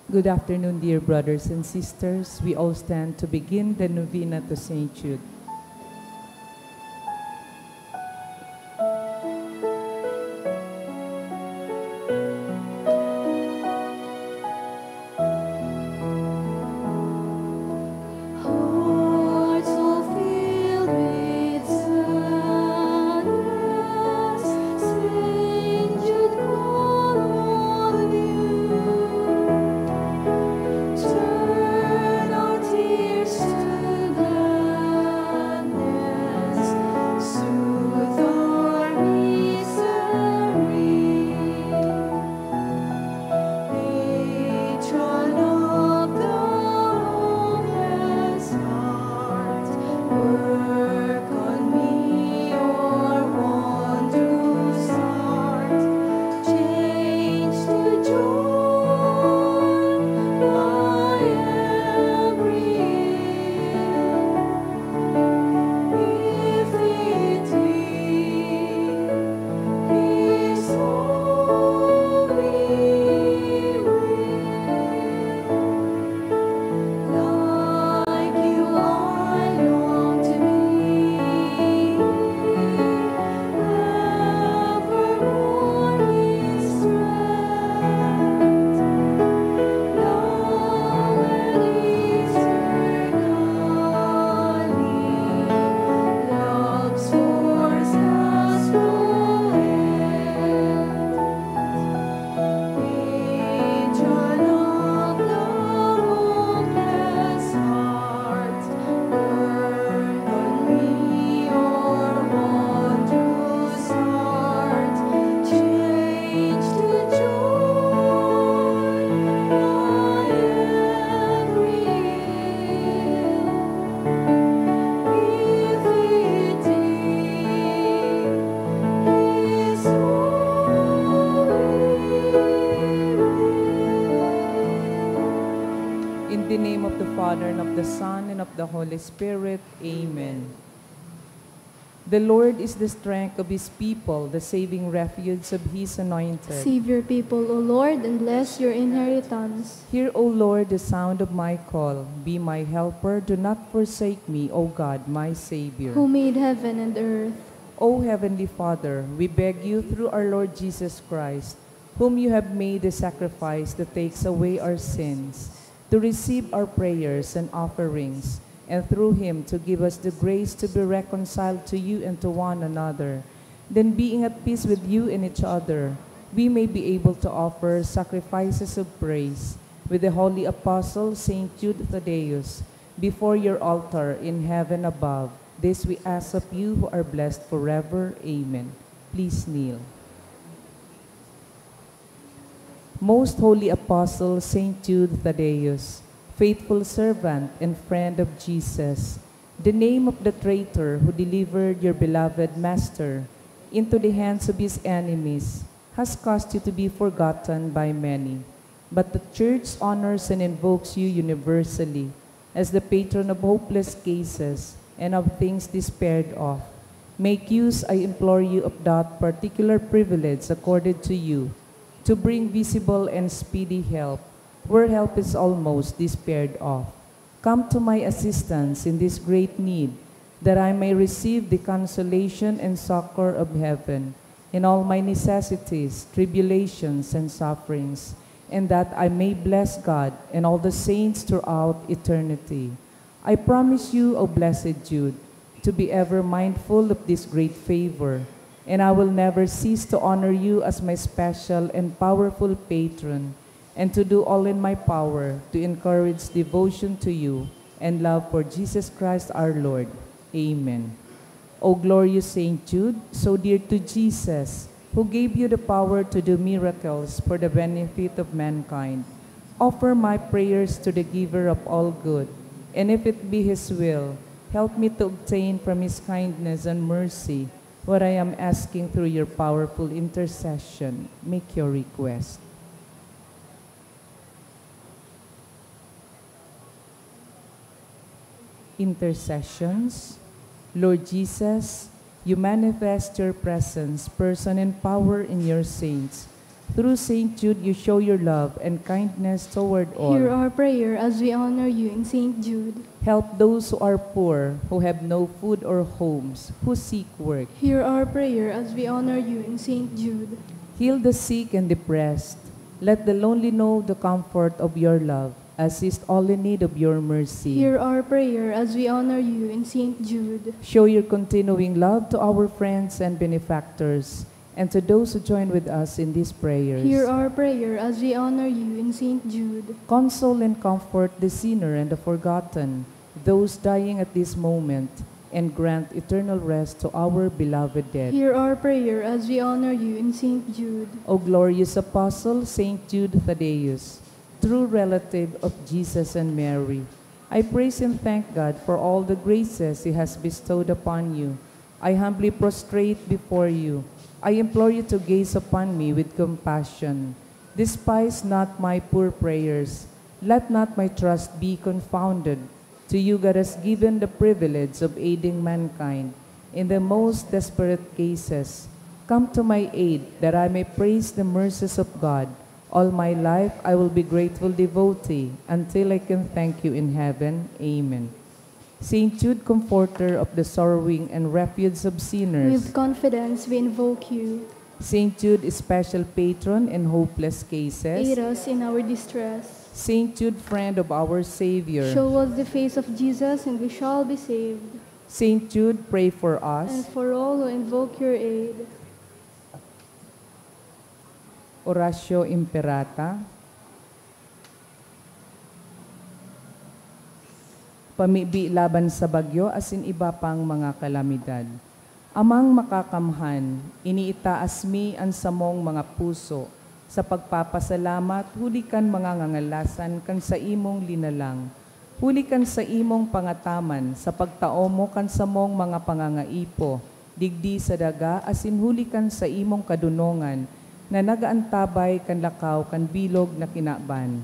Good afternoon, dear brothers and sisters. We all stand to begin the novena to Saint Jude. In the name of the Father, and of the Son, and of the Holy Spirit. Amen. The Lord is the strength of His people, the saving refuge of His anointed. Save your people, O Lord, and bless your inheritance. Hear, O Lord, the sound of my call. Be my helper. Do not forsake me, O God, my Savior. Who made heaven and earth. O Heavenly Father, we beg you through our Lord Jesus Christ, whom you have made a sacrifice that takes away our sins, to receive our prayers and offerings, and through him to give us the grace to be reconciled to you and to one another. Then, being at peace with you and each other, we may be able to offer sacrifices of praise with the holy apostle Saint Jude Thaddeus before your altar in heaven above. This we ask of you who are blessed forever. Amen. Please kneel. Most Holy Apostle Saint Jude Thaddeus, faithful servant and friend of Jesus, the name of the traitor who delivered your beloved Master into the hands of his enemies has caused you to be forgotten by many. But the Church honors and invokes you universally as the patron of hopeless cases and of things despaired of. Make use, I implore you, of that particular privilege accorded to you, to bring visible and speedy help, where help is almost despaired of. Come to my assistance in this great need, that I may receive the consolation and succor of heaven in all my necessities, tribulations, and sufferings, and that I may bless God and all the saints throughout eternity. I promise you, O blessed Jude, to be ever mindful of this great favor, and I will never cease to honor you as my special and powerful patron, and to do all in my power to encourage devotion to you and love for Jesus Christ our Lord. Amen. O glorious Saint Jude, so dear to Jesus, who gave you the power to do miracles for the benefit of mankind, offer my prayers to the giver of all good, and if it be his will, help me to obtain from his kindness and mercy what I am asking through your powerful intercession. Make your request. Intercessions. Lord Jesus, you manifest your presence, person, and power in your saints, Through St. Jude, you show your love and kindness toward all. Hear our prayer as we honor you in St. Jude. Help those who are poor, who have no food or homes, who seek work. Hear our prayer as we honor you in St. Jude. Heal the sick and depressed. Let the lonely know the comfort of your love. Assist all in need of your mercy. Hear our prayer as we honor you in St. Jude. Show your continuing love to our friends and benefactors, and to those who join with us in these prayers. Hear our prayer as we honor you in St. Jude. Console and comfort the sinner and the forgotten, those dying at this moment, and grant eternal rest to our beloved dead. Hear our prayer as we honor you in St. Jude. O glorious Apostle, St. Jude Thaddeus, true relative of Jesus and Mary, I praise and thank God for all the graces He has bestowed upon you. I humbly prostrate before you. I implore you to gaze upon me with compassion. Despise not my poor prayers. Let not my trust be confounded. To you God has given the privilege of aiding mankind in the most desperate cases. Come to my aid that I may praise the mercies of God. All my life I will be grateful devotee until I can thank you in heaven. Amen. Saint Jude, comforter of the sorrowing and refuge of sinners. With confidence we invoke you. Saint Jude, special patron in hopeless cases. Aid us in our distress. Saint Jude, friend of our Savior. Show us the face of Jesus and we shall be saved. Saint Jude, pray for And us. for all who invoke your aid. Oratio Imperata. Pamibi laban sa bagyo asin iba pang mga kalamidad. Amang makakamhan, iniitaas mi ang samong mga puso. Sa pagpapasalamat, hulikan mga ngangalasan kan sa imong linalang. Hulikan sa imong pangataman, sa pagtao mo kan sa mong mga pangangaipo. Digdi sa daga, asin hulikan sa imong kadunongan, na nagaantabay kan lakaw kan bilog na kinaban.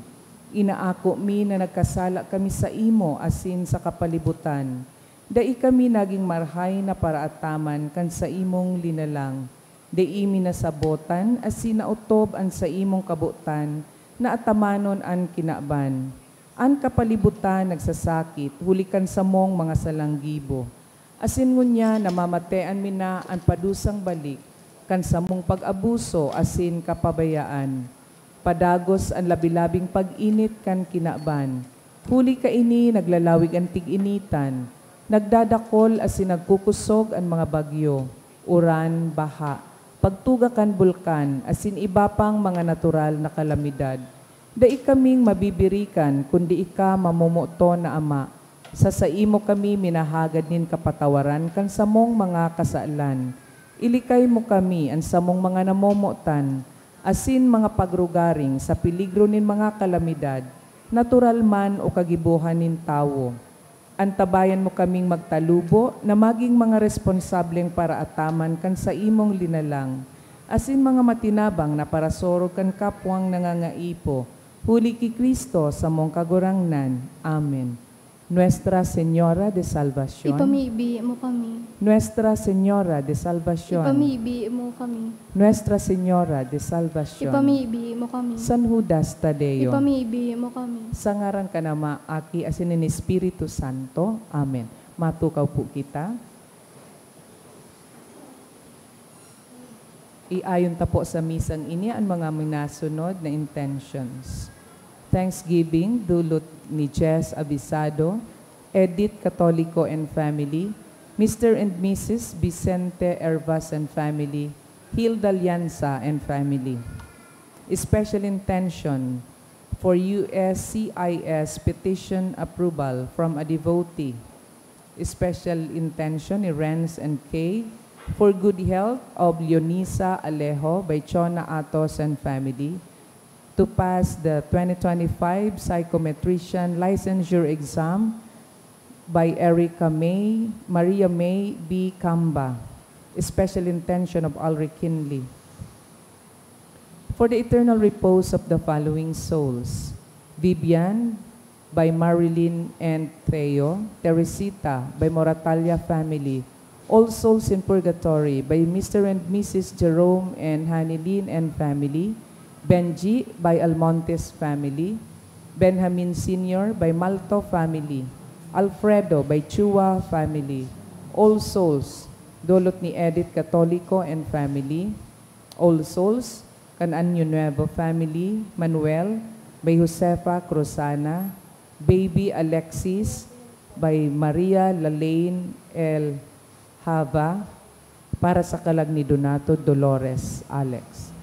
Inaako mi na nagkasala kami sa imo, asin sa kapalibutan. Dai kami naging marhay na paraataman kan sa imong linalang. Dai mi nasabotan, asin nautob an sa imong kabutan, na atamanon an kinaban. An kapalibutan nagsasakit, hulikan sa mong mga salanggibo. Asin ngunya namamatean mi na an padusang balik, kan sa mong pag-abuso, asin kapabayaan. Padagos ang labilabing pag-init kan kinaban. Huli ka ini, naglalawig ang tig-initan. Nagdadakol asin nagkukusog ang mga bagyo. Uran, baha. Pagtuga kan bulkan, asin iba pang mga natural na kalamidad. Dai kaming mabibirikan, kundi ika mamumuto na ama. Sa imo kami minahagad nin kapatawaran kan sa mong mga kasaalan. Ilikay mo kami ang samong mga namomotan, asin mga pagrugaring sa piligro nin mga kalamidad, natural man o kagibuhan nin tawo. Antabayan mo kaming magtalubo na maging mga responsableng para ataman kan sa imong linalang, asin mga matinabang na parasoro kan kapwang nangangaipo, huli ki Kristo sa mong kagurangnan. Amen. Nuestra Señora de Salvación. Ipamibi mo kami. Nuestra Señora de Salvación. Ipamibi mo kami. Nuestra Señora de Salvación. Ipamibi mo kami. San Judas Tadeo. Ipamibi mo kami. Sa ngaran ka na maaki asin ni Espiritu Santo. Amen. Matukaw po kita. Iayon ta po sa misang ini ang mga minasunod na intentions. Thanksgiving, dulot ni Jess Abisado, Edith Catolico and family, Mr. and Mrs. Vicente Hervas and family, Hilda Lianza and family. Special intention for USCIS petition approval from a devotee. Special intention ni Renz and Kay for good health of Leonisa Alejo by Chona Atos and family, to pass the 2025 psychometrician licensure exam by Erica May, Maria May B. Kamba. Special intention of Ulrich Kinley. For the eternal repose of the following souls: Vivian by Marilyn and Theo, Teresita by Moratalia family, All Souls in Purgatory by Mr. and Mrs. Jerome and Hanilyn and family, Benji by Almontes family, Benjamin Sr. by Malto family, Alfredo by Chua family, All Souls, dulot ni Edith Catolico and family, All Souls, Cananyo Nuevo family, Manuel by Josefa Cruzana, Baby Alexis by Maria Lalaine L. Hava, para sa kalag ni Donato Dolores Alex.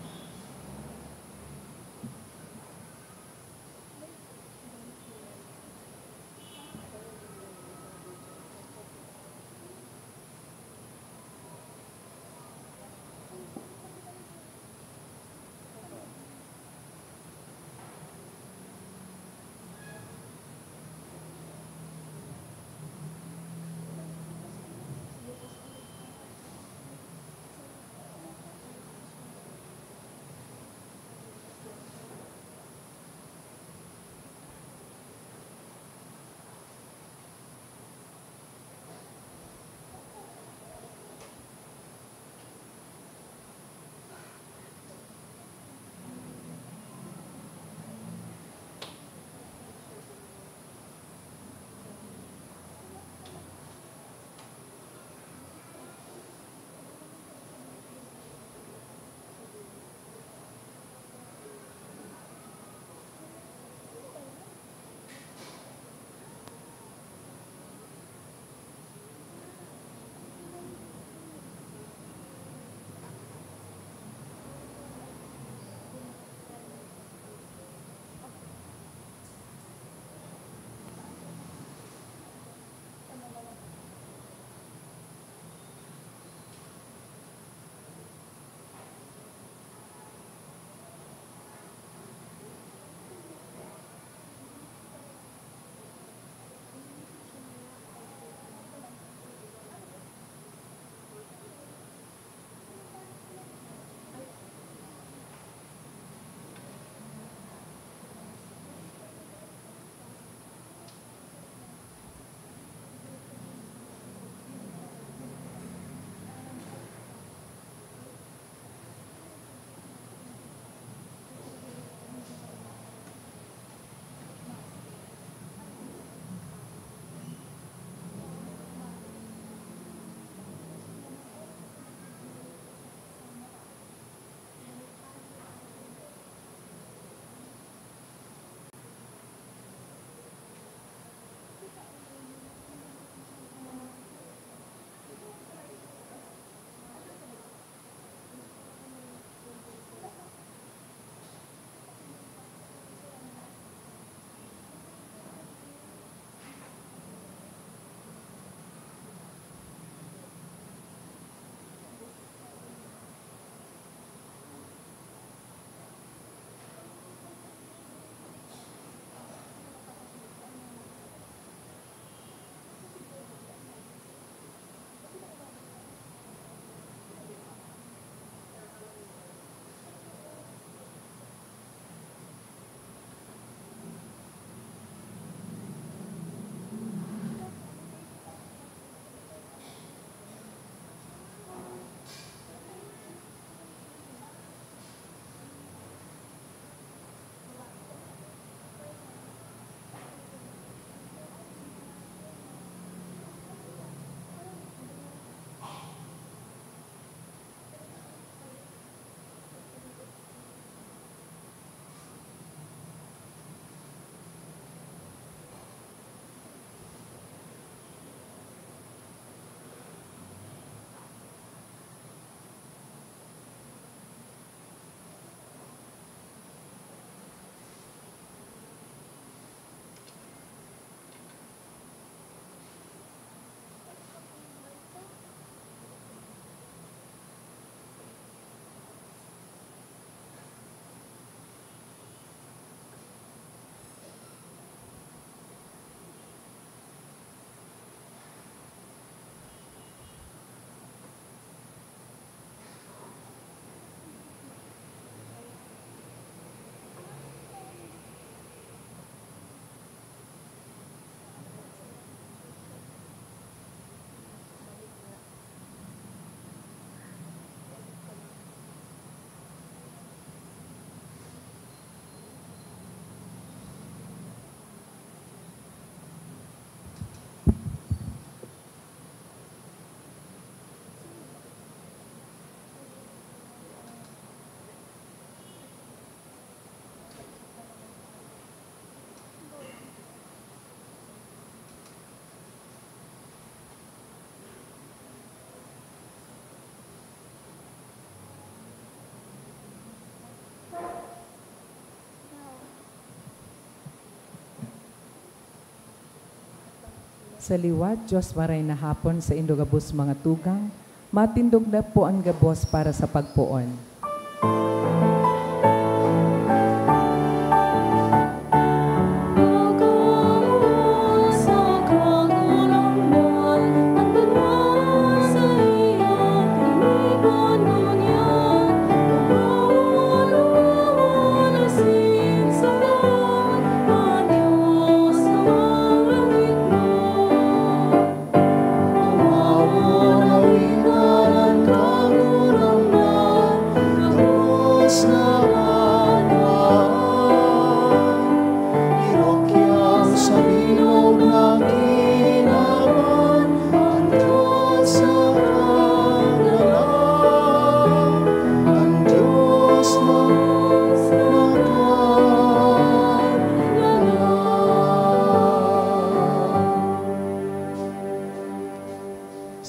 Sa liwat, Diyos maray na hapon sa indogabos mga tugang, matindog na po ang gabos para sa pagpuon.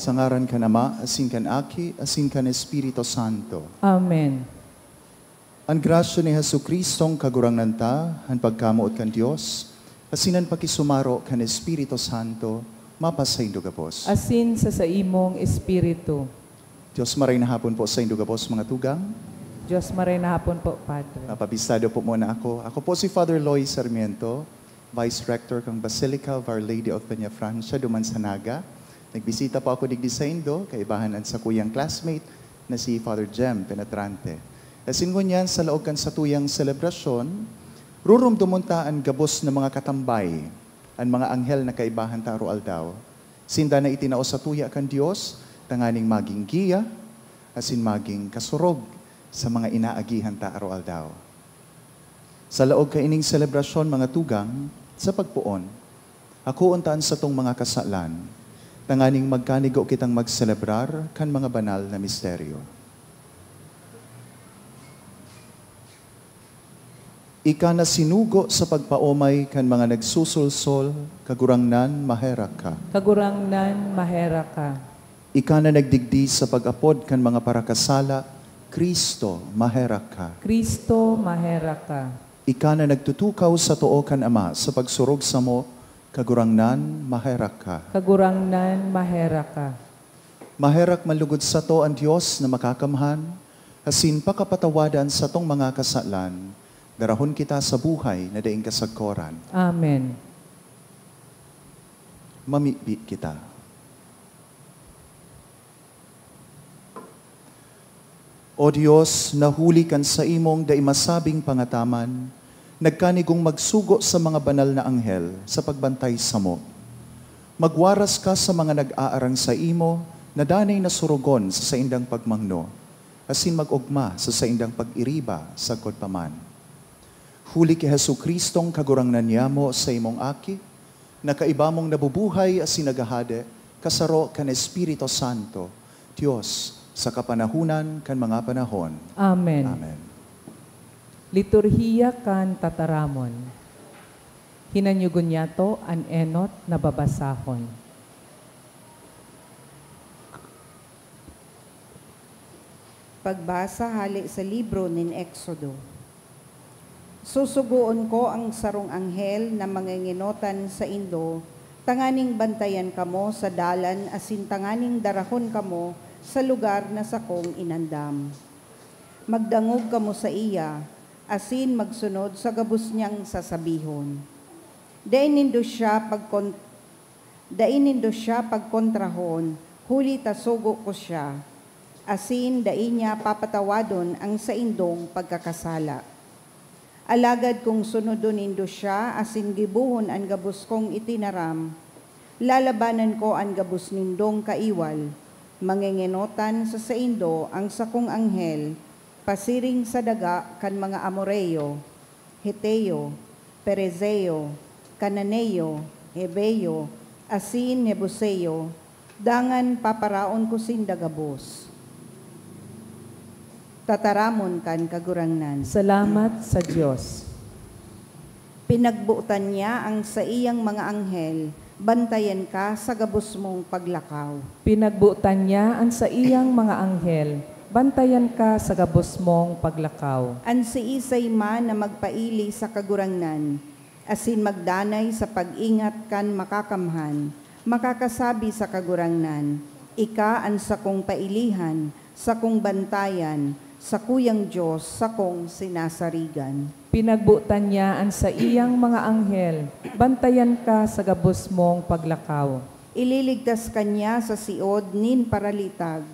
Sa ngaran kan Ama, asin kan Aki, asin kan Espiritu Santo. Amen. Ang grasya ni Jesucristong kagurangnan ta, ang pagkamuot kan Dios, asinan pakisumaro kan Espiritu Santo, mapasay indugapos. Asin sa imong espiritu. Diyos maray na hapon po sa indugapos mga tugang. Diyos maray na hapon po, Padre. Napabistado po muna ako. Ako po si Father Loy Sarmiento, Vice Rector kang Basilica of Our Lady of Peñafrancia, Duman sa Naga. Nagbisita po ako digdi sa Indo, kaibahanan sa kuyang classmate na si Father Jem Penetrante. Asin ngunyan sa laog kan sa tuyang selebrasyon, rurumdumunta ang gabos na mga katambay, ang mga anghel na kaibahan ta aldaw. Sinda na itinao sa tuya kan Dios, tanganing maging giya, asin maging kasurog sa mga inaagihan ta aldaw. Sa laog ka ining selebrasyon mga tugang, sa pagpuon, ako untaan sa tong mga kasalan, tanganing magkanigo kitang magselebrar kan mga banal na misteryo. Ika na sinugo sa pagpaomay kan mga nagsusulsol, kagurangnan maherak ka. Kagurangnan mahera ka. Ika na nagdigdi sa pag-apod kan mga parakasala, Kristo maherak ka. Kristo mahera ka. Ika na nagtutukaw sa tuo kan Ama sa pagsurog sa mo, kagurangnan maherak ka. Kagurangnan mahera ka. Maherak malugod sa to ang Diyos na makakamhan, asin pakapatawadan sa tong mga kasalan, darahon kita sa buhay na daing kasagkoran. Amen. Mamibi kita. O Diyos, nahuli kan sa imong daimasabing pangataman, nagkanigong magsugo sa mga banal na anghel sa pagbantay sa mo. Magwaras ka sa mga nag-aarang sa imo, na danay na surugon sa saindang pagmangno, asin mag-ugma sa saindang pag-iriba sa kodpaman. Huli ki Jesucristong kagurangnan niya mo sa imong aki, na kaibamong nabubuhay asin nagahade, kasaro kan Espiritu Santo, Diyos, sa kapanahunan kan mga panahon. Amen. Amen. Liturhiya kan tataramon. Hinanyugon niya to an enot na babasahon. Pagbasa hali sa libro nin Exodo. Susuguon ko ang sarong anghel na manginginotan sa Indo, tanganing bantayan kamo sa dalan asin tanganing darahon kamo sa lugar na sakong inandam. Magdangog kamo sa iya, asin magsunod sa gabus niyang sasabihon. Dain nindo siya pagkontrahon, huli tasugo ko siya. Asin dain niya papatawadon ang sa indong pagkakasala. Alagad kung sunodon nindo siya, asin gibuhon ang gabus kong itinaram, lalabanan ko ang gabus nindong kaiwal, manginginotan sa indo ang sakong anghel, pasiring sa daga kan mga Amoreo, Heteo, Perezeo, Cananeo, Hebeo, asin Nebuseo, dangan paparaon ko sindagabos. Tataramon kan kagurangnan. Salamat sa Diyos. Pinagbuutan niya ang sa iyang mga anghel, bantayan ka sa gabos mong paglakaw. Pinagbuutan niya ang sa iyang mga anghel, bantayan ka sa gabos mong paglakaw. An si isay man na magpaili sa kagurangnan, asin magdanay sa pag-ingat kan makakamhan, makakasabi sa kagurangnan, ika ang sakong pailihan, sakong bantayan, sa kuyang Diyos, sakong sinasarigan. Pinagbutan niya ang sa iyang mga anghel, bantayan ka sa gabos mong paglakaw. Ililigtas kanya sa siod nin paralitag,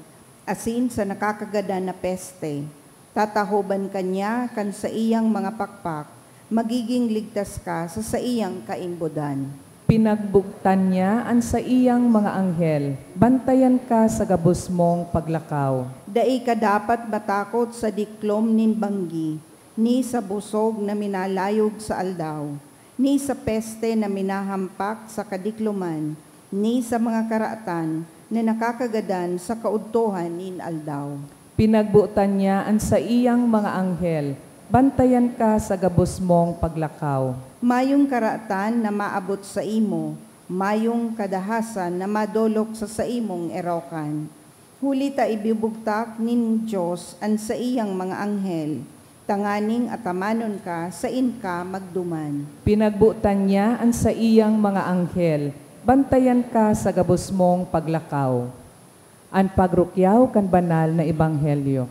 asin sa nakakagada na peste. Tatahoban kanya kan sa iyang mga pakpak, magiging ligtas ka sa iyang kaimbudan. Pinagbuktan niya ang sa iyang mga anghel, bantayan ka sa gabos mong paglakaw. Dai ka dapat matakot sa diklom nin banggi, ni sa busog na minalayog sa aldaw, ni sa peste na minahampak sa kadikluman, ni sa mga karaatan na nakakagadan sa kaudtohan nin aldaw. Pinagbutan niya ang sa iyang mga anghel, bantayan ka sa gabos mong paglakaw. Mayong karaatan na maabot sa imo, mayong kadahasan na madolok sa imong erokan. Huli ta ibibugtak nin Diyos an sa iyang mga anghel, tanganing atamanon ka sa inka magduman. Pinagbutan niya ang sa iyang mga anghel, bantayan ka sa gabos mong paglakaw. Ang pagrukyaw kan banal na ebanghelyo.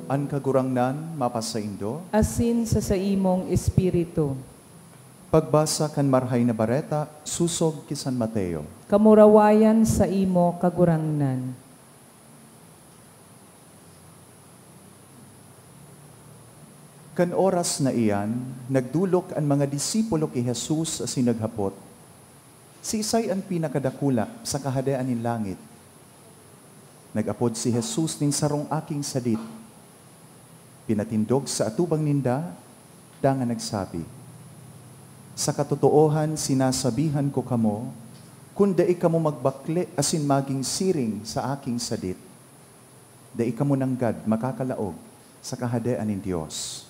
An kagurangnan mapasaindo, Asin sa imong espiritu. pagbasa kan marhay na bareta, susog ki San Mateo. Kamurawayan sa imo kagurangnan. Kan oras na iyan, nagdulok ang mga disipulo ki Jesus as sinaghapot. Si Isay ang pinakadakula sa kahadaan nin langit. Nagapod si Jesus nin sarong aking sadit. Pinatindog sa atubang ninda, dangan nagsabi, sa katotoohan sinasabihan ko kamo, kung dai kamo magbakle asin maging siring sa aking sadit, dai kamo nanggad makakalaog sa kahadaan nin Dios.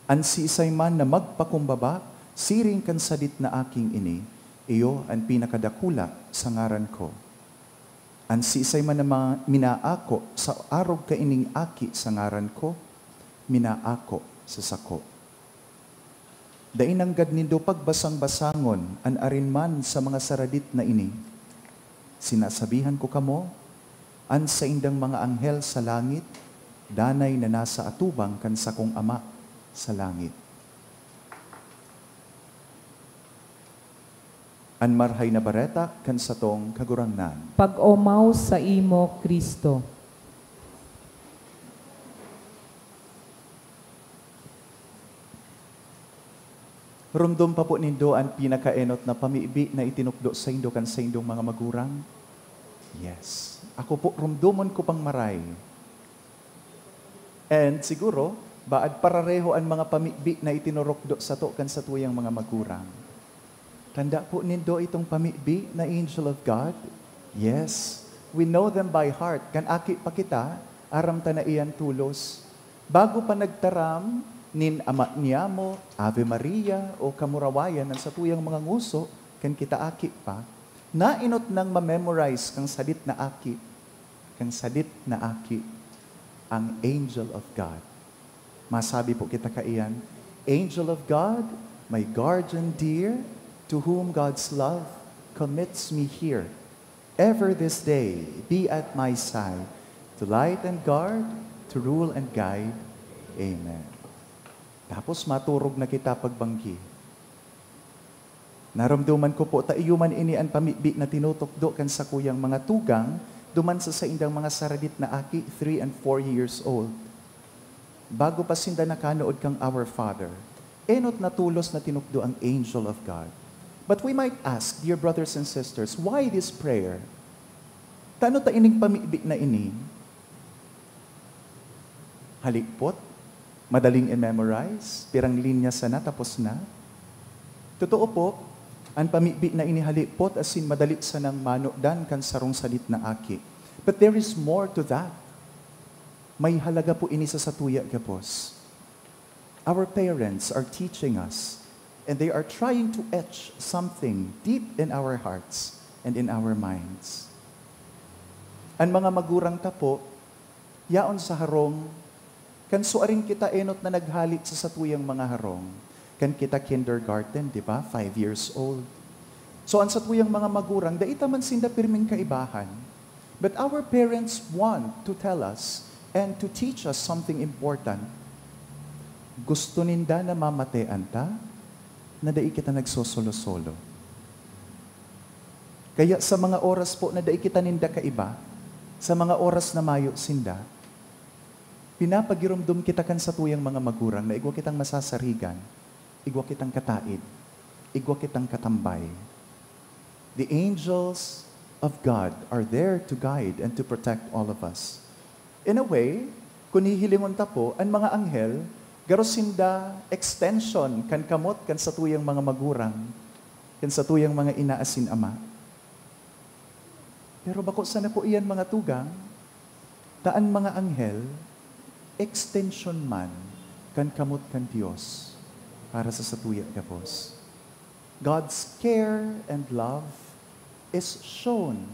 An si Isay man na magpakumbaba, siring kan sadit na aking ini, iyo ang pinakadakula sa ngaran ko. An si Isay man na minaako sa arog ka ining aki sa ngaran ko, minaako sa sako. Dain nanggad nindo pagbasang-basangon an arinman sa mga saradit na ini. Sinasabihan ko kamo, an sa indang mga anghel sa langit, danay na nasa atubang kan sa kong ama sa langit. An marhay na bareta kan satong kagurangnan. Pag-omaw sa imo, Kristo. Rumdum pa po nindo ang pinakaenot na pamiibi na itinukdo sa indo kan sa indong mga magurang? Yes. Ako po, rumdumon ko pang maray. And siguro, baad parareho ang mga pamiibi na itinurokdo sa to kan sa tuyang mga magurang. Tanda po nindo itong pamibi na angel of God? Yes. We know them by heart. Kan aki pa kita, aram ta na iyan tulos. Bago pa nagtaram, nin ama niya mo, Ave Maria, o kamurawayan ng satuyang mga nguso, kan kita aki pa, nainot nang ma-memorize kang sadit na aki, ang angel of God. Masabi po kita kaiyan, angel of God, my guardian dear, to whom God's love commits me here. Ever this day, be at my side, to light and guard, to rule and guide. Amen. Tapos maturog na kita pagbanggi. Naramduman ko po, taiyuman ini ang pamibi na tinutokdo kan sa kuyang mga tugang, duman sa indang mga saradit na aki, 3 and 4 years old. Bago pa sinda nakanood kang Our Father, enot na tulos na tinukdo ang angel of God. But we might ask, dear brothers and sisters, why this prayer? Tano ta ining pamibi na ini? Halikpot? Madaling i-memorize? Pirang linya sana tapos na? Totoo po, An pamibi na inihalipot asin madali sa nang manudan kan sarong salit na aki. But there is more to that. May halaga po ini sa satuya gapos. Our parents are teaching us and they are trying to etch something deep in our hearts and in our minds. Ang mga magurang tapo, yaon sa harong, kan suaring kita enot na naghalit sa satuyang mga harong. Kan kita kindergarten, di ba? 5 years old. So, ang satuyang mga magurang, daita man sinda pirming kaibahan. But our parents want to tell us and to teach us something important. Gusto ninda na mamatean ta, na dai kita nagsosolo-solo. Kaya sa mga oras po na dai kita ninda kaiba, sa mga oras na mayo sinda, pinapagirumdum kita kan satuyang mga magurang na igwa kitang masasarigan, igwa kitang kataid, igwa kitang katambay. The angels of God are there to guide and to protect all of us. In a way, kung hihilingon ta po, ang mga anghel, garosinda extension kan kamot kan satuyang mga magurang, kan satuyang mga inaasin ama. Pero bako sana po iyan mga tugang, taan mga anghel, extension man kan kamot kan Diyos para sa satuya gapos. God's care and love is shown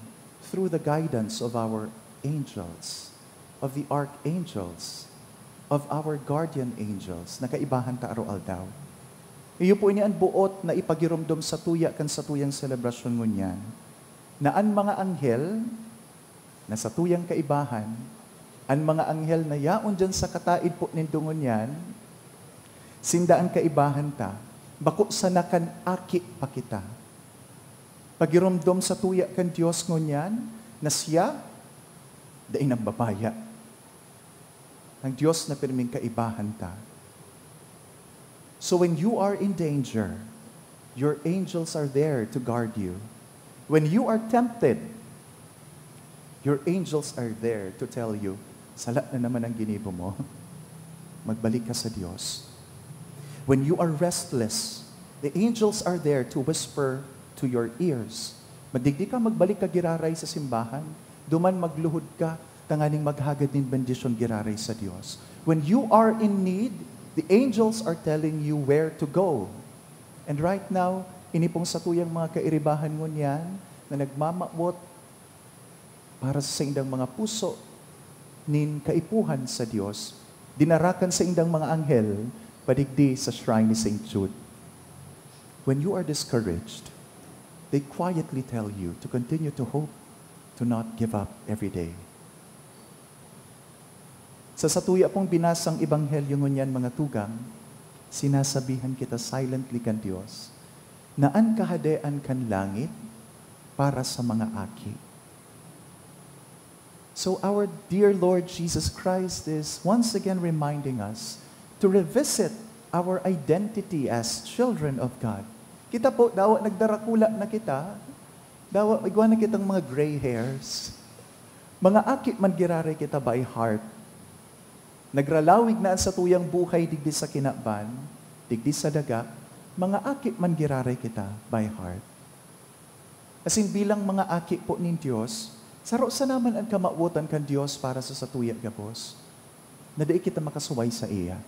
through the guidance of our angels, of the archangels, of our guardian angels, na kaibahan ta araw daw. Iyo po ini ang buot na ipagirumdum sa tuya kan sa tuyang selebrasyon ngunyan, na ang mga anghel na sa tuyang kaibahan, ang mga anghel na yaon dyan sa kataid po nindungon yan, sinda ang kaibahan ta, bako sa nakan aki pa kita. Pagirumdum sa tuya kan Diyos ngunyan, na siya, dain ang babaya. Ang Diyos na pirming kaibahan ta. So when you are in danger, your angels are there to guard you. When you are tempted, your angels are there to tell you, sala na naman ang ginibo mo. Magbalik ka sa Diyos. When you are restless, the angels are there to whisper to your ears. Madigdi ka, magbalik ka giraray sa simbahan. Duman magluhod ka, tanganing maghagad din bendisyon giraray sa Diyos. When you are in need, the angels are telling you where to go. And right now, inipong satuyang mga kairibahan mo niyan na nagmamabot para sa indang mga puso nin kaipuhan sa Diyos, dinarakan sa indang mga anghel, padigdi sa shrine ni St. Jude. When you are discouraged, they quietly tell you to continue to hope, to not give up every day. Sa satuya pong binasang ebanghelyo ngunyan mga tugang, sinasabihan kita silently kan Diyos, na ang kahadean kan langit para sa mga aki. So our dear Lord Jesus Christ is once again reminding us to revisit our identity as children of God. Kita po, dawa nagdarakula na kita, dawa igwa na kitang mga gray hairs. Mga aki man giraray kita by heart. Nagralawig na sa tuyang buhay digdi sa kinaban, digdi sa daga, mga aki man giraray kita by heart. Asin bilang mga aki po nin Diyos, saro sa naman ang kamautan kan Diyos para sa satuya gapos, na di kita makasuway sa iya,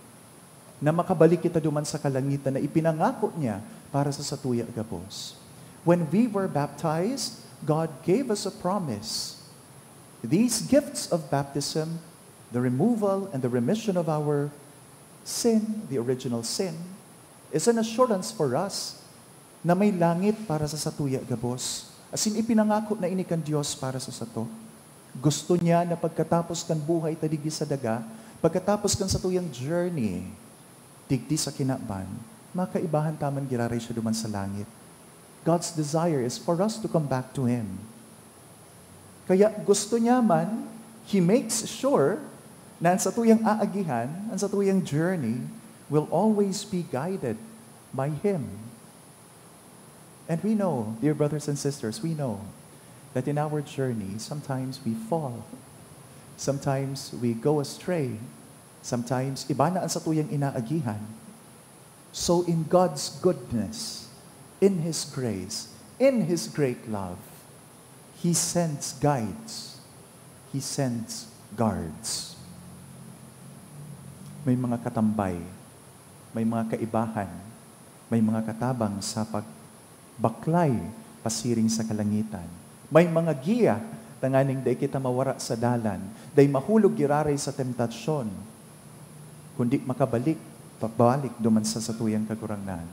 na makabalik kita duman sa kalangitan na ipinangako niya para sa satuya gapos. When we were baptized, God gave us a promise. These gifts of baptism, the removal and the remission of our sin, the original sin, is an assurance for us na may langit para sa satuya gabos. As in, ipinangako na ini kan Diyos para sa sato. Gusto niya na pagkatapos kan buhay tadigdi sa daga, pagkatapos kan satuyang journey, digdi sa kinaban, makaibahan taman giraray siya duman sa langit. God's desire is for us to come back to Him. Kaya gusto niya man, He makes sure na ang satuyang aagihan, ang satuyang journey, will always be guided by Him. And we know, dear brothers and sisters, we know that in our journey, sometimes we fall. Sometimes we go astray. Sometimes iba na ang satuyang inaagihan. So in God's goodness, in His grace, in His great love, He sends guides. He sends guards. May mga katambay, may mga kaibahan, may mga katabang sa pagbaklay pasiring sa kalangitan. May mga giya tanganing day kita mawara sa dalan, day mahulog giraray sa temptasyon, kundi makabalik, pabalik duman sa satuyang kagurangnan.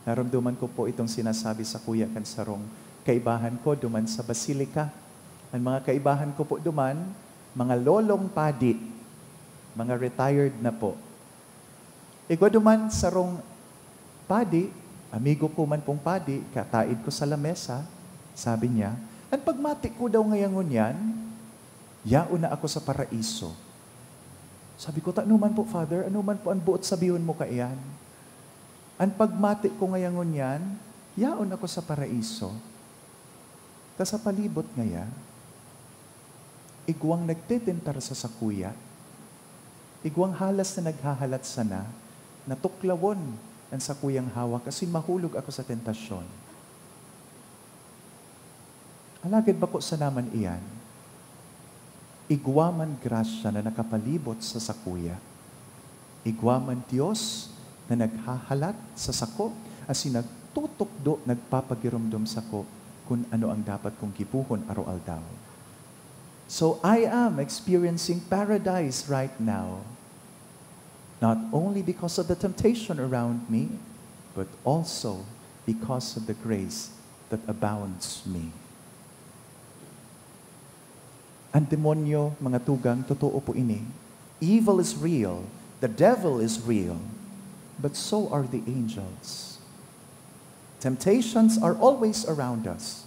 Naramdaman ko po itong sinasabi sa Kuya Kansarong, kaibahan ko duman sa Basilika. Ang mga kaibahan ko po duman, mga lolong padi, mga retired na po. Igwa duman sarong padi, amigo ko man pong padi, kataid ko sa lamesa, sabi niya, ang pagmati ko daw ngayon yan, yaon na ako sa paraiso. Sabi ko, anuman po, Father, anuman po ang buot sabihin mo kaiyan. Ang pagmati ko ngayon yan, yaon ako sa paraiso. Ta sa palibot ngaya, igwang nagtitintar sa sakuya, igwang halas na naghahalat sana, natuklawon ang sakuyang hawak kasi mahulog ako sa tentasyon. Alagad ba ko sa naman iyan? Igwaman grasya na nakapalibot sa sakuya. Igwaman Diyos na naghahalat sa sako as nagtutukdo, nagpapagirumdum sako kung ano ang dapat kong gibuhon araw-aldaw. So I am experiencing paradise right now. Not only because of the temptation around me, but also because of the grace that abounds me. Ang demonyo, mga tugang, totoo po ini. Evil is real. The devil is real. But so are the angels. Temptations are always around us.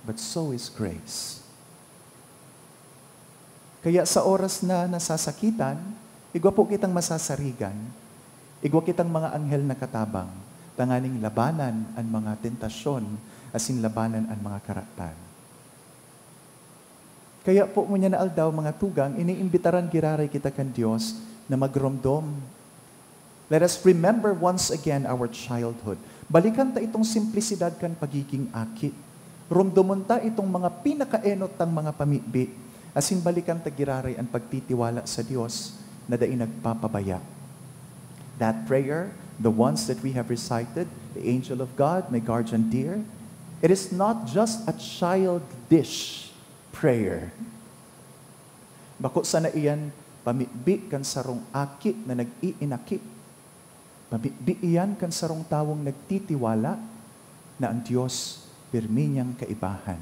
But so is grace. Kaya sa oras na nasasakitan, igwa po kitang masasarigan. Igwa kitang mga anghel na katabang. Tanganing labanan ang mga tentasyon, asin labanan ang mga karatan. Kaya po mo niya na aldaw, mga tugang, iniimbitaran giraray kita kan Diyos na magromdom. Let us remember once again our childhood. Balikan ta itong simplisidad kan pagiging aki. Romdomon ta itong mga pinakaenot tang mga pamibi. Asin balikan ta giraray ang pagtitiwala sa Diyos na dai nagpapabaya. That prayer, the ones that we have recited, the angel of God, my guardian dear, it is not just a childish prayer. Bako sana iyan, pamibi kan sarong aki na nag-iinaki. Pamibi iyan kan sarong tawong nagtitiwala na ang Diyos pirmi niyang kaibahan.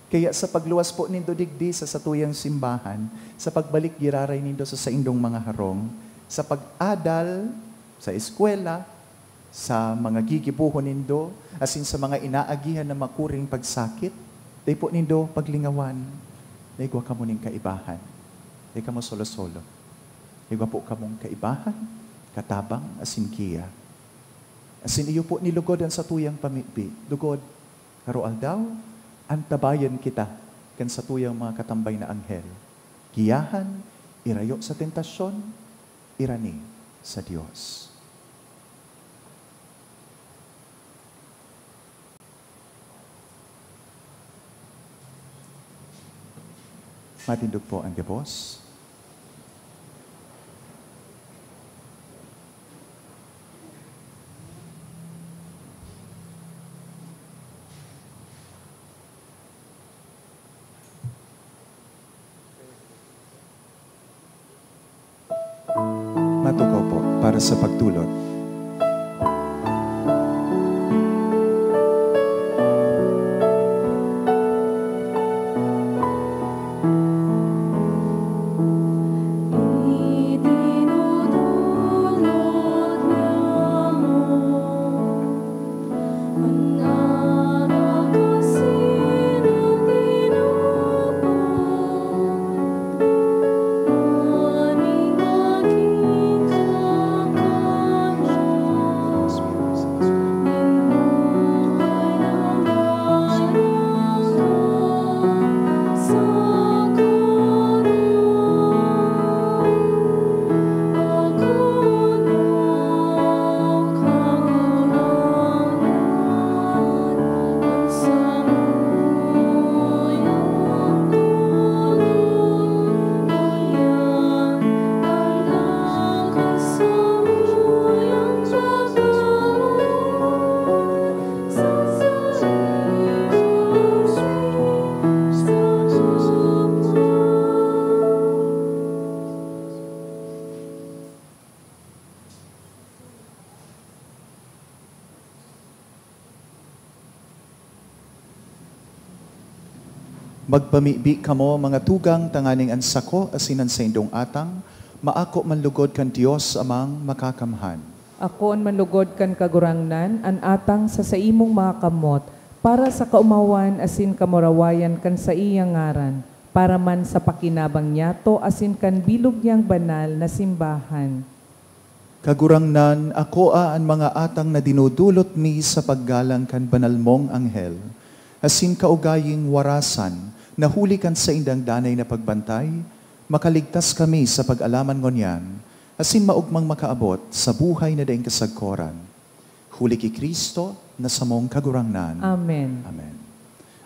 Kaya sa pagluwas po nindo digdi sa satuyang simbahan, sa pagbalik giraray nindo sa saindong mga harong, sa pag-adal, sa eskwela, sa mga gigibuhon nindo, asin sa mga inaagihan na makuring pagsakit, day po nindo paglingawan, day gwa ka mo ning kaibahan. Day ka mo solo-solo. Day gwa po ka mong kaibahan, katabang, asin kiya. Asin iyo po nilugod ang satuyang pamibi. Lugod, karoal daw, antabayan kita kan satuyang mga katambay na anghel. Giyahan, irayo sa tentasyon, irani sa Diyos. Matindog po ang gabos. Matukaw po para sa pagtulot. Magpamibi kamo mga tugang tanganing ansako asinan sa indong atang, maako manlugod kan Dios amang makakamhan. Ako ang manlugod kan kagurangnan, an atang sa imong mga kamot, para sa kaumawan asin kamurawayan kan sa iyang ngaran, para man sa pakinabang niyato asin kan bilog niyang banal na simbahan. Kagurangnan, ako ang mga atang na dinudulot mi sa paggalang kan banal mong anghel, asin kaugaying warasan, nahuli kan sa indang danay na pagbantay, makaligtas kami sa pag-alaman ngonyan, asin maugmang makaabot sa buhay na daing kasagkoran. Huli ki Kristo na samong kagurangnan. Amen. Amen.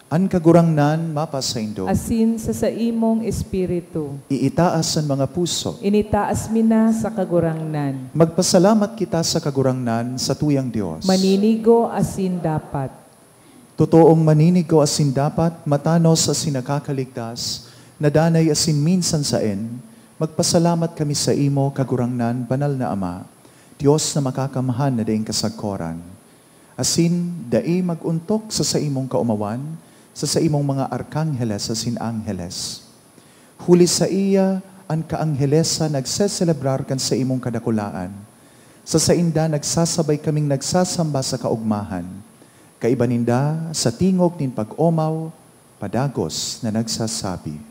An kagurangnan mapasaindo, Asin sa imong espiritu, iitaas ang mga puso. initaas mi na sa kagurangnan. Magpasalamat kita sa kagurangnan sa tuyang Diyos. Maninigo asin dapat. Totoong maninigo asin dapat, matanos asin nakakaligtas, nadanay asin minsan saen, magpasalamat kami sa imo, kagurangnan, banal na Ama, Diyos na makakamahan na daing kasagkoran. Asin, dai maguntok sa imong kaumawan, sa imong mga arkangheles asin angheles. Huli sa iya, ang kaanghelesa nagseselebrar kan sa imong kadakulaan. Sa inda nagsasabay kaming nagsasamba sa kaugmahan. Kaiba ninda sa tingog nin pag-omaw, padagos na nagsasabi.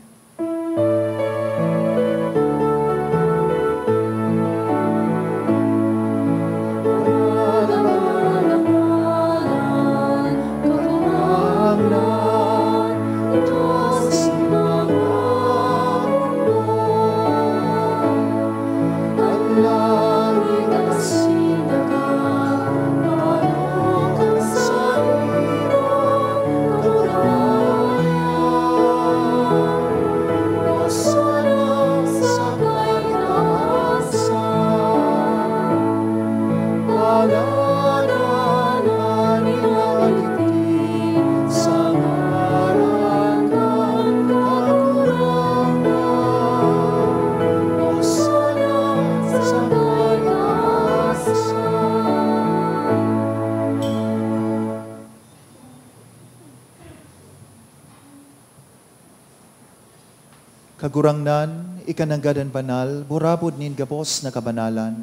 Kagurangnan, ikananggadan banal, burabod nin gabos na kabanalan,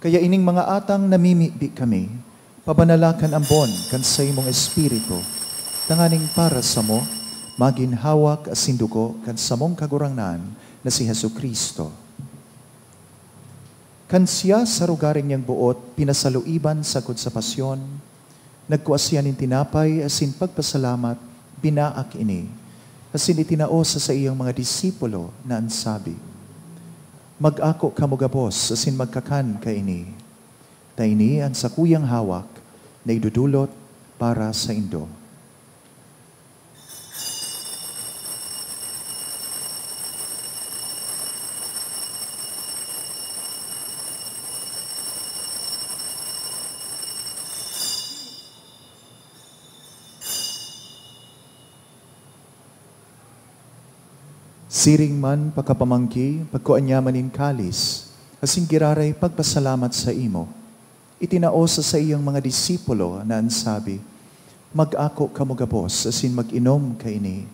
kaya ining mga atang namimibi kami, pabanalakan ambon kan sa imong espiritu, tanganing para sa mo, maginhawak asindugo kan sa mong kagurangnan na si Jesucristo. Kan siya sa rugaring niyang buot, pinasaluiban sagod sa pasyon, nagkuasyan in tinapay asin pagpasalamat, binaak ini, asin itinao sa iyang mga disipulo na ansabi, mag-ako kamugabos asin magkakan kaini. Taini ang sakuyang hawak na idudulot para sa indo. Siring man pagkapamangki, pagkuanyamanin kalis, asin giraray pagpasalamat sa imo. Itinao sa iyang mga disipulo na ansabi, mag-ako kamugabos, asin mag-inom kaini.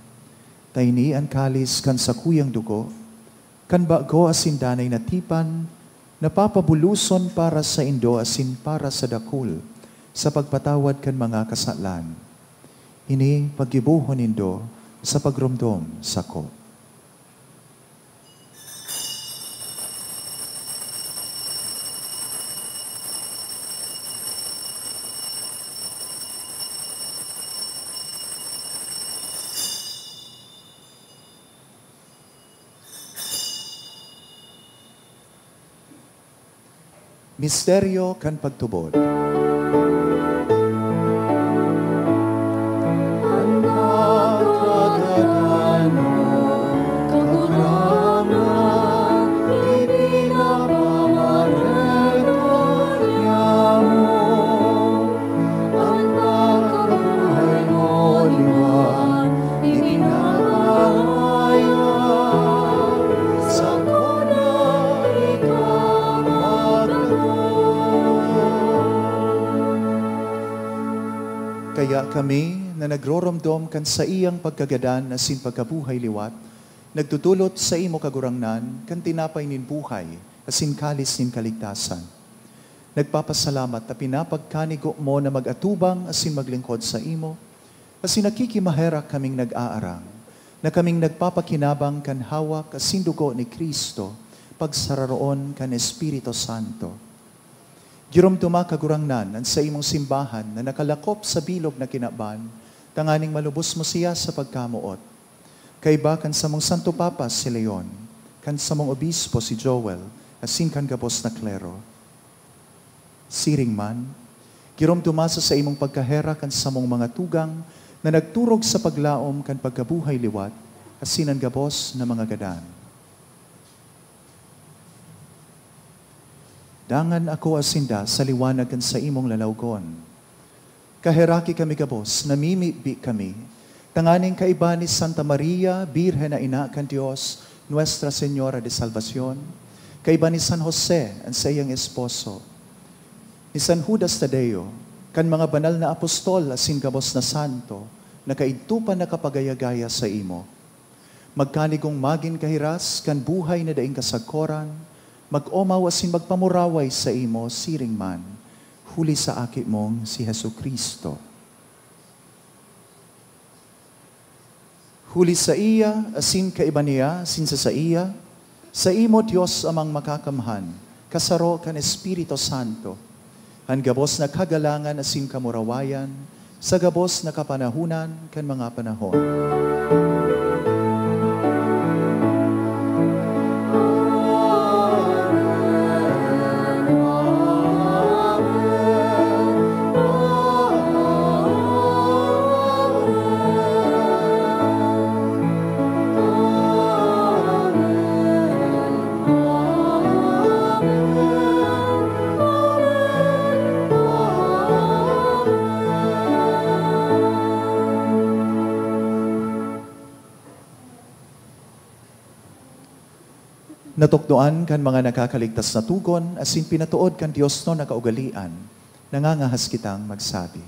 Taini ang kalis kan sa kuyang dugo, kan bago asin danay na tipan, napapabuluson para sa indo asin para sa dakul, sa pagpatawad kan mga kasalan. Ini paggibuhon indo sa pagrumdom sa ko. Misteryo kan pagtubod. Kaya kami na nagroromdom kan sa iyang pagkagadan asin pagkabuhay liwat, nagtutulot sa imo kagurangnan kan tinapay nin buhay asin kalis nin kaligtasan. Nagpapasalamat na pinapagkanigo mo na mag-atubang asin maglingkod sa imo, asin nakikimahera kaming nag-aarang, na kaming nagpapakinabang kan hawak asin dugo ni Kristo, pagsararoon kan Espiritu Santo. Girom tuma kagurangnan ang sa imong simbahan na nakalakop sa bilog na kinaban, tanganing malubos mo siya sa pagkamuot. Kaiba kan sa mong Santo Papa si Leon, kan sa mong Obispo si Joel, asin kan gabos na klero. Siring man, girom tumasa sa imong pagkahera kan sa mong mga tugang na nagturog sa paglaom kan pagkabuhay liwat, asin ang gabos na mga gadan. Dangan ako asinda sa liwanag kan sa imong lalawgon. Kaheraki kami gabos, namimibi kami. Tanganing kaiba ni Santa Maria, Birhen na Ina kan Diyos, Nuestra Señora de Salvación. Kaiba ni San Jose, ang sa iyang esposo. Ni San Judas Tadeo, kan mga banal na apostol asin gabos na santo, na kaidtupan na kapagayagaya sa imo. Magkanigong magin kahiras, kan buhay na daing kasagkoran, mag-omaw asin magpamuraway sa imo, siring man, huli sa akit mong si Hesu Kristo. Huli sa iya, asin kaiba niya, asin sa iya, sa imo Diyos amang makakamhan, kasaro kan Espiritu Santo, ang gabos na kagalangan asin kamurawayan, sa gabos na kapanahunan kan mga panahon. Natukdoan kan mga nakakaligtas na tugon, asin pinatuod kan Diyos no nakaugalian, nangangahas kitang magsabi.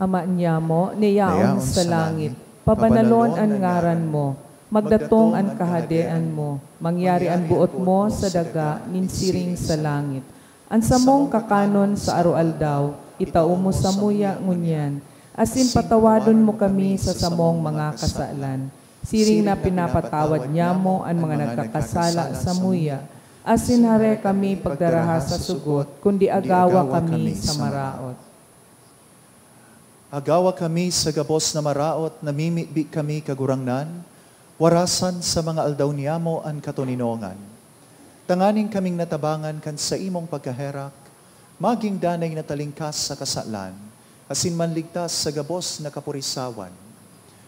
Ama niya mo, niyaon sa langit, pabanalon ang ngaran mo, magdatong ang kahadean mo, mangyari ang buot mo sa daga, ninsiring sa langit. Ang samong kakanon sa arualdaw, itao mo sa muya ngunyan, asin patawadon mo kami sa samong mga kasalan. Siring na pinapatawad niya mo ang mga nagkakasala sa muya, asin hare kami pagdaraha sa sugot, kundi agawa kami sa maraot. Agawa kami sa gabos na maraot, namimibi kami kagurangnan, warasan sa mga aldaw niya mo ang katuninongan. Tanganing kaming natabangan kan sa imong pagkaherak, maging danay na talingkas sa kasalan, asin manligtas sa gabos na kapurisawan.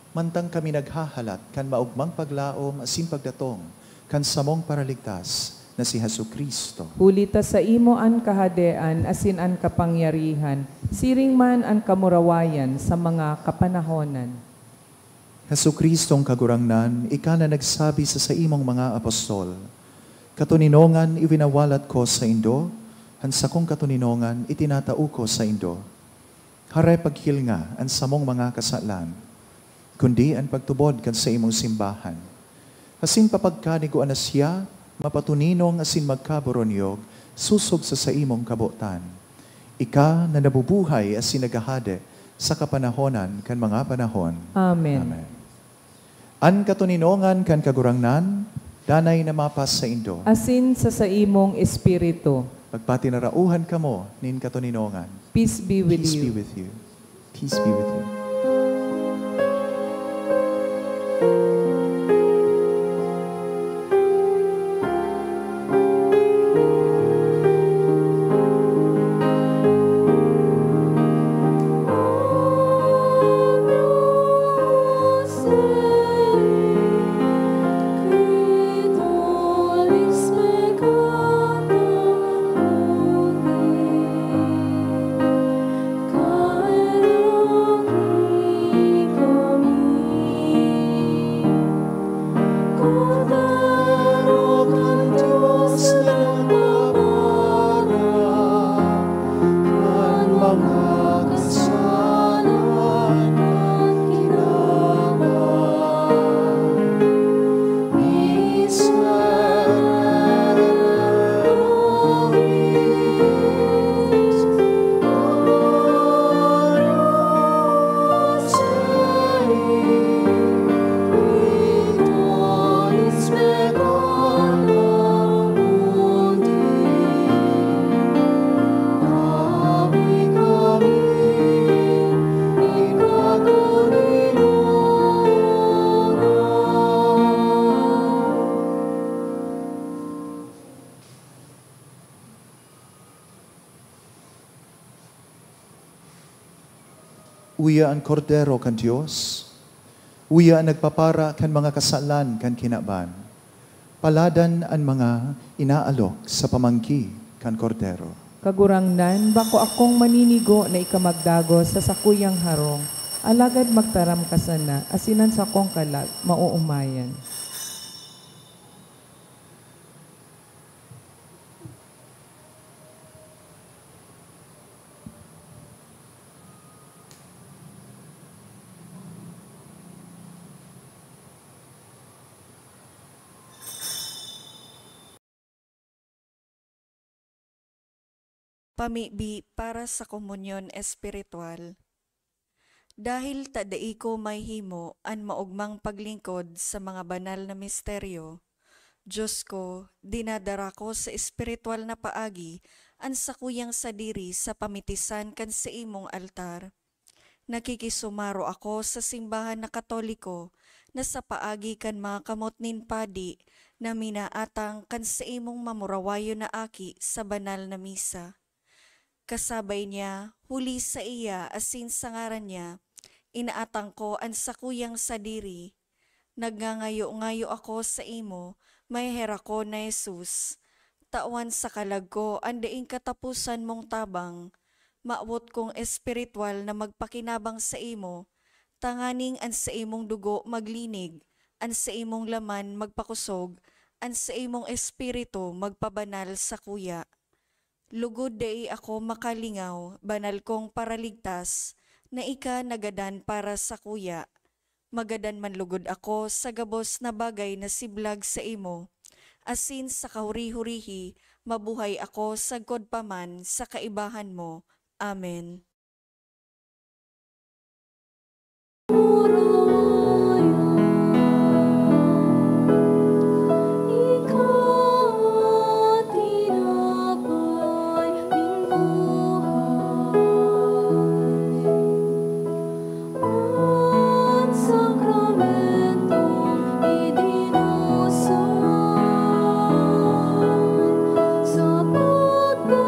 Mantang kami naghahalat kan maugmang paglaom asin pagdatong kan samong paraligtas na si Hesu Kristo. Hulita sa imo an kahadean asin an kapangyarihan, siring man an kamurawayan sa mga kapanahonan. Hesu Kristong kagurangnan, ika na nagsabi sa imong mga apostol, katuninongan iwinawalat ko sa Indo, hansa kong katuninongan itinatao ko sa Indo. Hare paghil nga ang samong mga kasalan, kundi ang pagtubod kan sa imong simbahan. Asin papagkanigo na siya, mapatuninong asin magkaboronyog, susog sa imong kabutan. Ika na nabubuhay asin nagahade sa kapanahonan kan mga panahon. Amen. Amen. An katuninongan kan kagurangnan, danay na mapas sa Indo. Asin sa imong espiritu. Pagpatinarauhan kamo nin katuninongan. Peace be with Peace be you. with you. Peace be with you. Uya ang kordero kan Dios. Uya ang nagpapara kan mga kasalan kan kinaban. Paladan ang mga inaalok sa pamangki kan kordero. Kagurangnan, bako akong maninigo na ikamagdago sa sakuyang harong. Alagad magtaram ka sana, asinan sa kong kalag, mauumayan. Pamibi para sa komunyon espiritual. Dahil tadai ko may himo an maugmang paglingkod sa mga banal na misteryo, Diyos ko, dinadara ko sa espiritual na paagi an sakuyang sadiri sa pamitisan kan sa imong altar. Nakikisumaro ako sa simbahan na Katoliko na sa paagi kan mga kamot nin padi na minaatang kan sa imong mamurawayo na aki sa banal na misa. Kasabay niya, huli sa iya asin sa ngaran niya, inaatang ko ang sakuyang sadiri. Nagngangayo-ngayo ako sa imo, may hera ko na Jesus. Tawan sa kalag ko, andaing katapusan mong tabang. Maawot kong espiritual na magpakinabang sa imo, tanganing an sa imong dugo maglinig, an sa imong laman magpakusog, an sa imong espiritu magpabanal sa kuya. Lugod dai ako makalingaw, banal kong paraligtas, na ika nagadan para sa kuya. Magadan man lugod ako sa gabos na bagay na siblag sa imo. Asin sa kahuri-hurihi, mabuhay ako sagkod paman sa kaibahan mo. Amen. Sa pagbabanal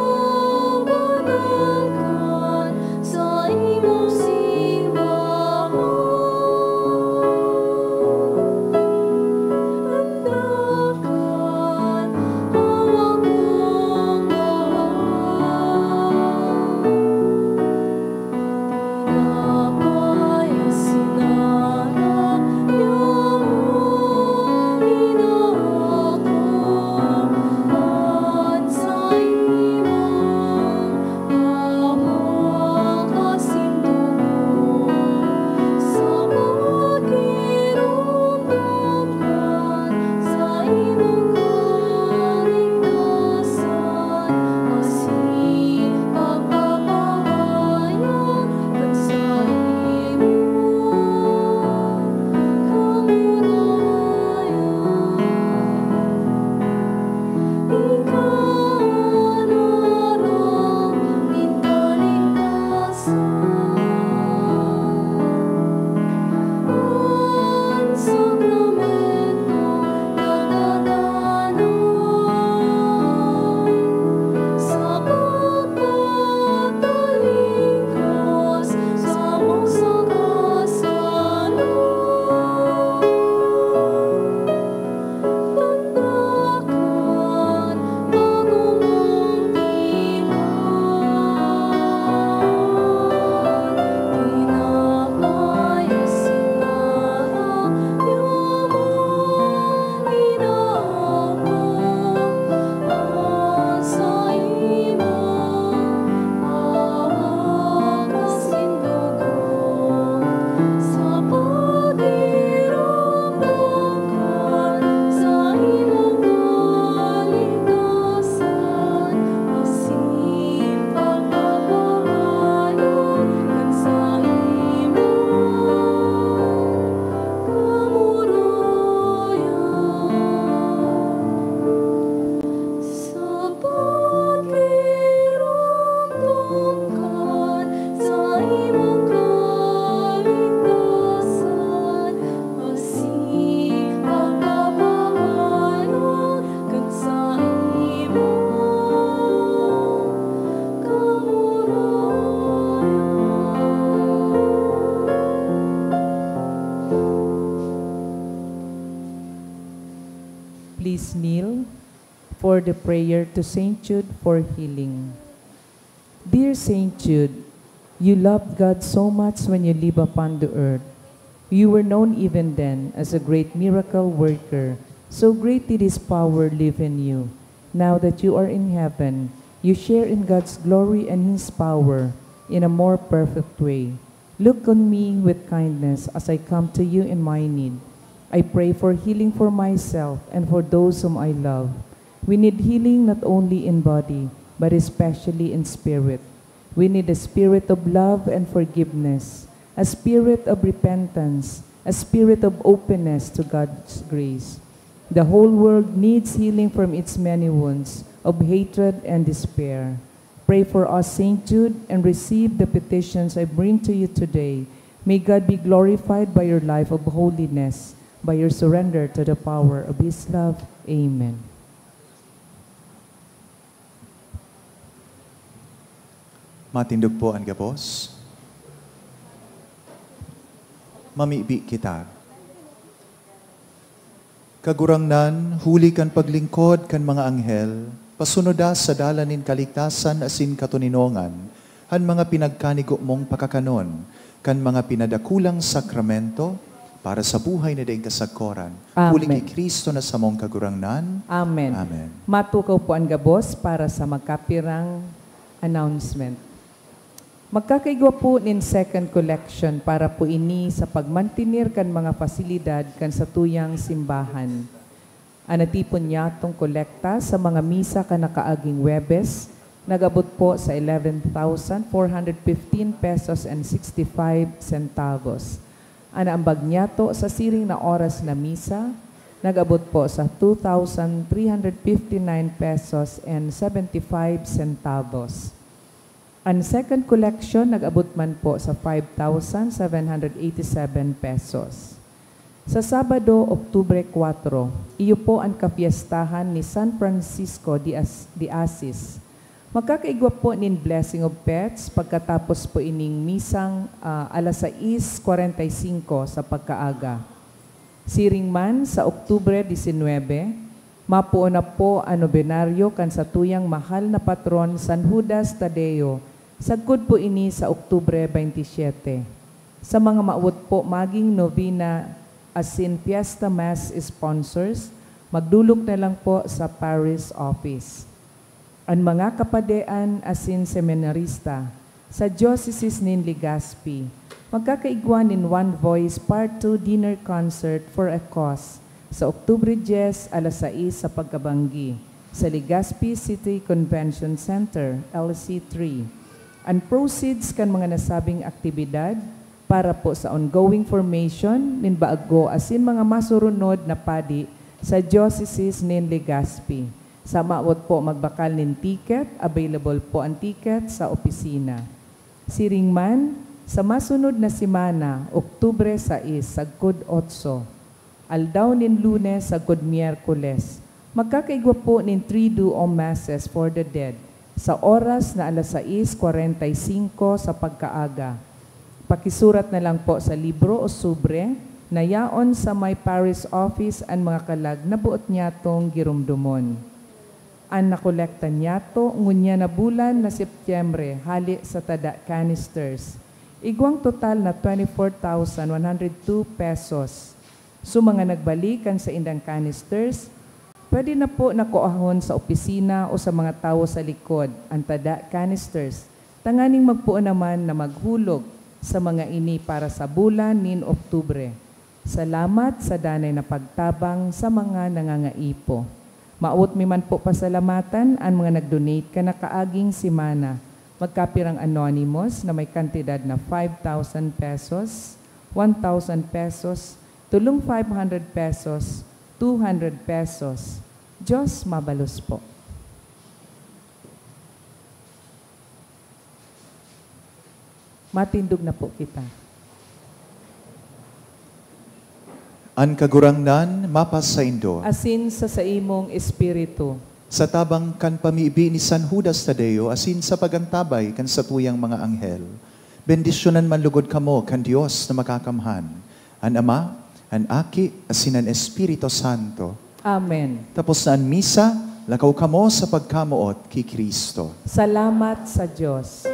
please kneel for the prayer to Saint Jude for healing. Dear Saint Jude, you loved God so much when you lived upon the earth. You were known even then as a great miracle worker. So great did His power live in you. Now that you are in heaven, you share in God's glory and His power in a more perfect way. Look on me with kindness as I come to you in my need. I pray for healing for myself and for those whom I love. We need healing not only in body, but especially in spirit. We need a spirit of love and forgiveness, a spirit of repentance, a spirit of openness to God's grace. The whole world needs healing from its many wounds of hatred and despair. Pray for us, Saint Jude, and receive the petitions I bring to you today. May God be glorified by your life of holiness, by your surrender to the power of His love. Amen. Matindog po ang gabos. Mamibi kita. Kagurangnan, huli kan paglingkod kan mga anghel, pasunoda sa dalanin kaligtasan asin katuninongan, han mga pinagkanigo mong pakakanon, kan mga pinadakulang sakramento, para sa buhay na daing kasagkoran. Amen. Huli kay Kristo na sa mong kagurangnan. Amen. Amen. Matukaw po ang gabos para sa magkapirang announcement. Magkakaigwa po nin second collection para po ini sa pagmantinir kan mga pasilidad kan sa tuyang simbahan. Anatipon niya itong kolekta sa mga misa ka nakaaging Webes, nagabot po sa 11,415 pesos and 65 centavos. Anaambag niya to sa siring na oras na misa, nagabot po sa 2,359 pesos and 75 centavos. Ang second collection, nag-abot man po sa 5,787 pesos. Sa Sabado, Oktubre 4, iyo po ang kapiestahan ni San Francisco de Assis. Magkakaigwa po nin Blessing of Pets pagkatapos po ining misang alas 6:45 sa pagkaaga. Siring man sa Oktubre 19, mapuo na po ang nobenaryo kan sa tuyang mahal na patron San Judas Tadeo. Sagkod po ini sa Oktubre 27. Sa mga maawot po maging novena asin Fiesta Mass sponsors, magdulog na lang po sa parish office. Ang mga kapadean asin seminarista sa Diocese nin Legazpi, magkakaigwan in One Voice Part 2 dinner concert for a cause sa Oktubre 10 alas 6 sa Pagkabanggi sa Legazpi City Convention Center, LC3. Ang proceeds kan mga nasabing aktibidad para po sa ongoing formation nin baago asin mga masurunod na padi sa Diocese nin Legazpi. Sa maawot po magbakal nin ticket, available po ang ticket sa opisina. Siring man, sa masunod na simana, Oktubre 6, sagkod 8, aldaw nin Lunes, sagkod Miyerkules, magkakaigwa po nin 3 duo masses for the dead sa oras na alas 6:45 sa pagkaaga. Pakisurat na lang po sa libro o sobre na yaon sa may parish office ang mga kalag na buot niyatong girumdumon. Ang nakolekta niyato ngunya na bulan na Setyembre hali sa tada canisters. Igwang total na 24,102 pesos. So mga nagbalikan sa indang canisters, pwede na po nakuahon sa opisina o sa mga tao sa likod ang tada canisters. Tanganing magpuo naman na maghulog sa mga ini para sa bulan nin Oktubre. Salamat sa danay na pagtabang sa mga nangangaipo. Maawot mi man po pasalamatan ang mga nag-donate ka na kaaging simana. Magkapirang anonymous na may kantidad na 5,000 pesos, 1,000 pesos, tulong 500 pesos, 200 pesos. Diyos mabalos po. Matindog na po kita. An kagurangnan, mapas sa Indo. Asin sa imong espiritu. Sa tabang kan pamiibi ni San Judas Tadeo, asin sa pagantabay kan sa tuyang mga anghel. Bendisyonan man lugod kamo kan Dios na makakamhan. An Ama, an Aki, asin an Espiritu Santo. Amen. Tapos na ang misa, lakaw kamo sa pagkamuot kay Kristo. Salamat sa Diyos.